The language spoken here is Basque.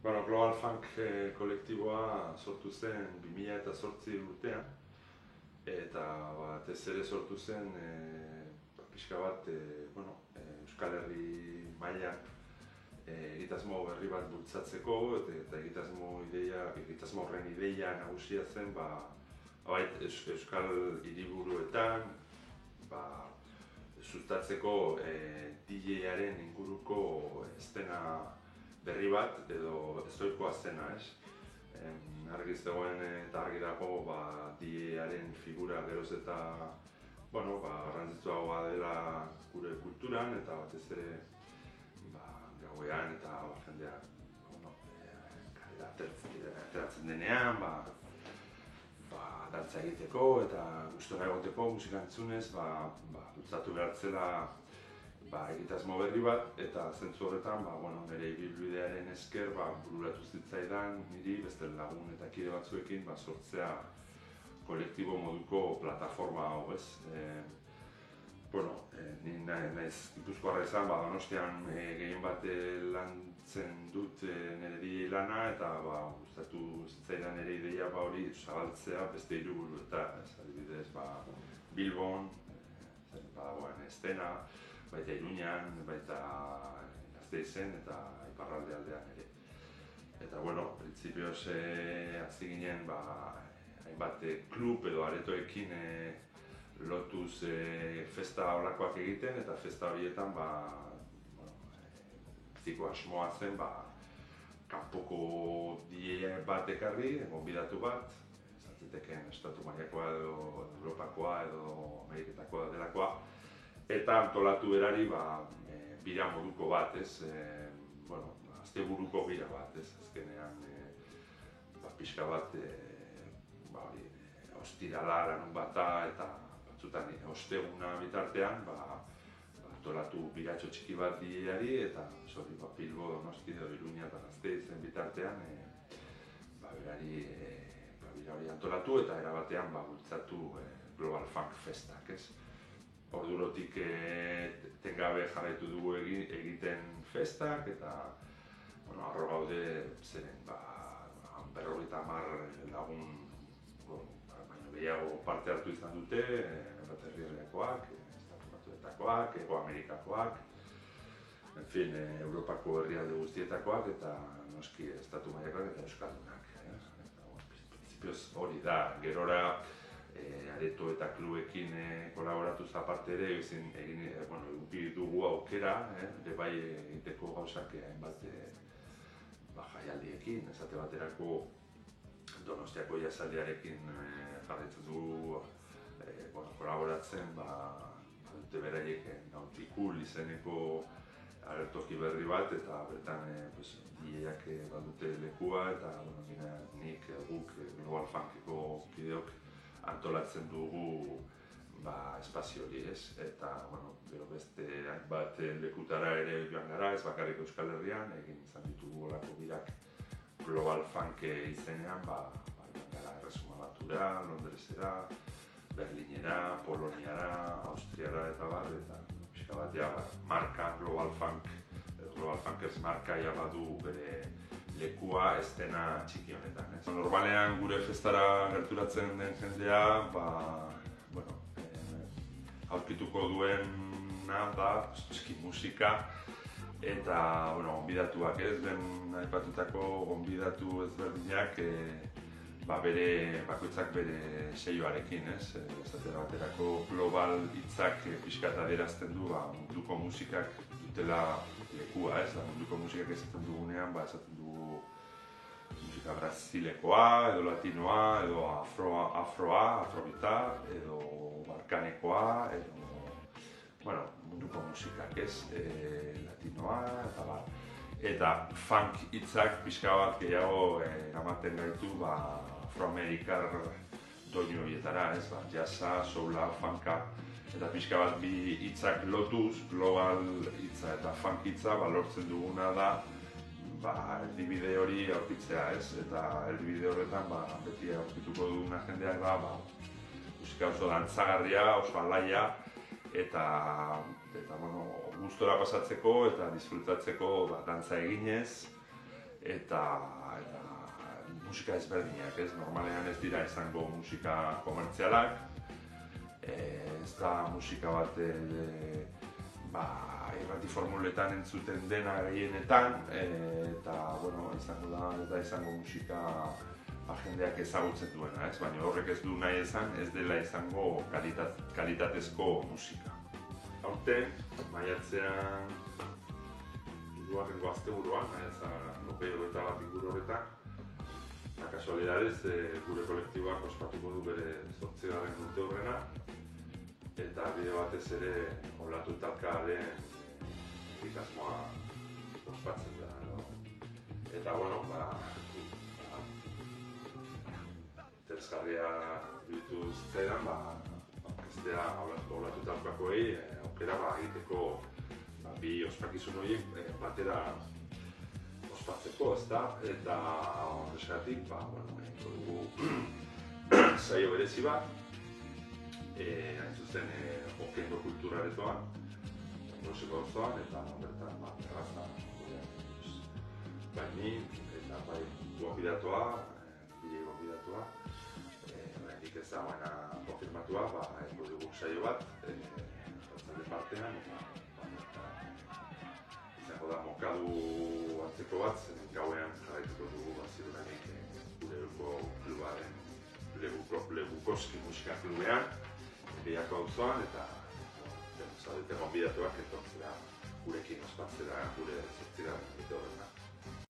Global Funk kolektiboa sortu zen 2008 urtean, eta batez ere sortu zen pixka bat Euskal Herri mailan egitasmo berri bat bultzatzeko, eta egitasmo horren ideia nagusia zen Euskal hiriburuetan sustatzeko DJ-aren inguruko eszena berri bat edo ezoikoa zena, argi zegoen eta argi dago DJ-aren figura geroz eta garrantzitsuagoa dela gure kulturan, eta batez ere gauean eta jendeak kalera ateratzen denean dantza egiteko eta gustora egoteko musika entzunez bultzatu behar zela egitasmo berri bat, eta zentzu horretan nire ibilbidearen esker bururatu zitzaidan niri beste lagun eta kide batzuekin sortzea kolektibo moduko plataforma hau, ez? Ni naiz Gipuzkoarra izan, Donostian gehien bat lantzen dut nire DJ lana, eta gustatu zitzaidan nire ideia hori zabaltzea beste hiriburuetan, adibidez Bilbon, badagoen eszena, baita Iruñan, baita Gasteizen eta iparralde aldean ere. Eta, printzipioz hasi ginen hainbat klub edo aretoekin lotuz festa holakoak egiten, eta festa horietan ziko asmoa zen kanpoko DJ bat ekarri, gonbidatu bat, zatziteken estatu mailakoa edo Europakoa edo Ameriketakoa delakoa, eta antolatu berari bira moduko bat, asteburuko bira bat, azkenean pixka bat ostirala larun bata eta batzutan osteguna bitartean antolatu biratxo txiki bat DJ-ari, eta Bilbo, Donosti edo Iruña eta Gasteizen bitartean berari bira hori antolatu eta erabatean bultzatu Global Funk Festak, ez? Ordurotik etengabe jarraitu dugu egiten festak, eta harro gaude zeren 50 lagun baino gehiago parte hartu izan dute, bat herrialdekoak, estatu batuetakoak, Hego Amerikakoak, Europako herrialde guztietakoak, eta noski estatu mailakoak eta euskaldunak. Printzipioz hori da, gerora areto eta klubekin kolaboratuz aparte ere eduki dugu aukera, bai egiteko gauzak hainbat jaialdiekin, esate baterako Donostiako jazaldiarekin jarraitzen dugu kolaboratzen, dute beraiek Nautikul izeneko agertoki berri bat, eta bertan DJ-ak badute lekua, eta nik guk Global Funkeko kideok antolatzen dugu espazio hori, ez? Eta, gero beste hainbat lekutara ere joan gara, ez bakarrik Euskal Herrian, egin izan ditugu olako birak Global Funk izenean, joan gara Erresuma Batura, Londresera, Berlinera, Poloniara, Austriara eta eta pixka batea marka Global Funk, Global Funkers marka badu bere lekua eszena txiki honetan. Normalean gure festara gerturatzen den jendea, aurkituko duena da txiki musika, eta gonbidatuak, den aipatutako gonbidatu ezberdinak bakoitzak bere seioarekin, ez? Esate baterako global hitzak pixkat adierazten du munduko musikak dutela lekua, ez? Munduko musikak esaten dugunean, esaten dugu musika brasilekoa, edo latinoa, edo afroa, afrobita, edo balkanekoa, edo munduko musikak, ez? Latinoa, eta eta funk hitzak pixka bat gehiago eramaten gaitu afroamerikar doinu horietara, ez? Jazza, soula, funka, eta pixka bat bi hitzak lotuz, global hitza eta funk hitza lortzen duguna da erdibide hori aurkitzea, ez? Eta erdibide horretan beti aurkituko duguna jendeak musika oso dantzagarria, oso alaia, eta gustora pasatzeko eta disfrutatzeko dantza eginez, eta musika ezberdinak, ez? Normalean ez dira izango musika komertzialak, ez da musika bat irrati formuletan entzuten dena gehienetan, eta izango musika jendeak ezagutzen duena, ez? Baina horrek ez du nahi esan, ez dela izango kalitatezko musika. Aurten, maiatzean, hirugarrengo asteburuan, maiatzan 21 inguru horretan, kasualidadez, gure kolektiboak ospatuko du bere 8. urte horrena, eta bide batez ere Olatu Talkaren egitasmoa ospatzen da. Eta, interesgarria iruditu zitzaidan, orkestea Olatu Talkakoei aukera egiteko bi ospakizun horiek batera ospatzeko, ezta? Eta horrexegatik, egingo dugu saio berezi bat, hain zuzen Okendo Kulturaretoan, Goroseko auzoan, eta bertan terraza bai ni eta bai gonbidatua, bide gonbidatua, oraindik ez dagoena konfirmatua, egingo dugu saio bat, arratsaldeen partean, eta izango da mokadu antzeko bat, zen gauean jarraituko dugu ziurrenik gure Eusko Klubaren Legukoski Musika Klubean, Behiako auzoan, eta zaudete gonbidatuak etortzera gurekin ospatzera gure 8. urte horrena.